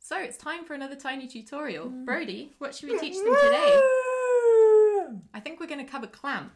So it's time for another tiny tutorial. Brody, what should we teach them today? I think we're going to cover clamp.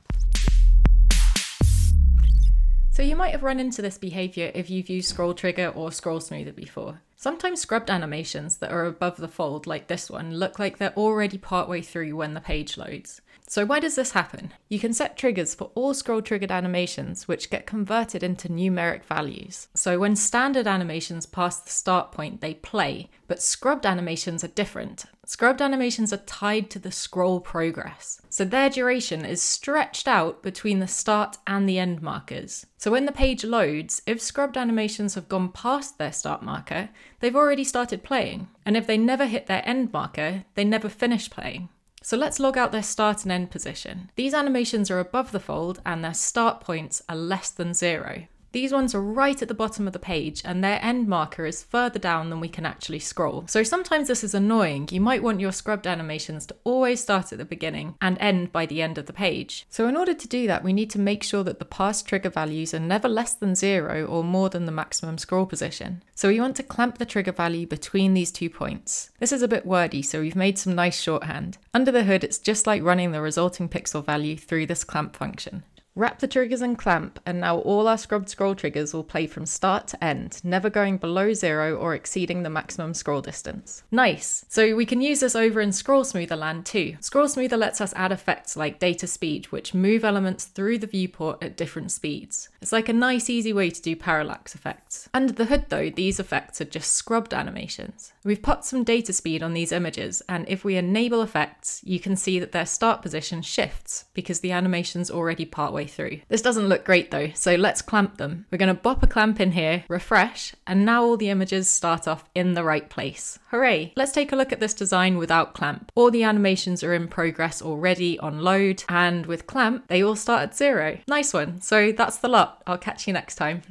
So you might have run into this behavior if you've used Scroll Trigger or Scroll Smoother before. Sometimes scrubbed animations that are above the fold, like this one, look like they're already partway through when the page loads. So why does this happen? You can set triggers for all scroll triggered animations which get converted into numeric values. So when standard animations pass the start point, they play, but scrubbed animations are different. Scrubbed animations are tied to the scroll progress. So their duration is stretched out between the start and the end markers. So when the page loads, if scrubbed animations have gone past their start marker, they've already started playing. And if they never hit their end marker, they never finish playing. So let's log out their start and end position. These animations are above the fold and their start points are less than 0. These ones are right at the bottom of the page and their end marker is further down than we can actually scroll. So sometimes this is annoying. You might want your scrubbed animations to always start at the beginning and end by the end of the page. So in order to do that, we need to make sure that the past trigger values are never less than 0 or more than the maximum scroll position. So we want to clamp the trigger value between these 2 points. This is a bit wordy, so we've made some nice shorthand. Under the hood, it's just like running the resulting pixel value through this clamp function. Wrap the triggers in clamp, and now all our scrubbed scroll triggers will play from start to end, never going below 0 or exceeding the maximum scroll distance. Nice! So we can use this over in Scroll Smoother land too. Scroll Smoother lets us add effects like data speed, which move elements through the viewport at different speeds. It's like a nice easy way to do parallax effects. Under the hood though, these effects are just scrubbed animations. We've put some data speed on these images, and if we enable effects, you can see that their start position shifts because the animation's already partway through. This doesn't look great though, so let's clamp them. We're going to bop a clamp in here, refresh, and now all the images start off in the right place. Hooray! Let's take a look at this design without clamp. All the animations are in progress already on load, and with clamp, they all start at 0. Nice one. So that's the lot. I'll catch you next time.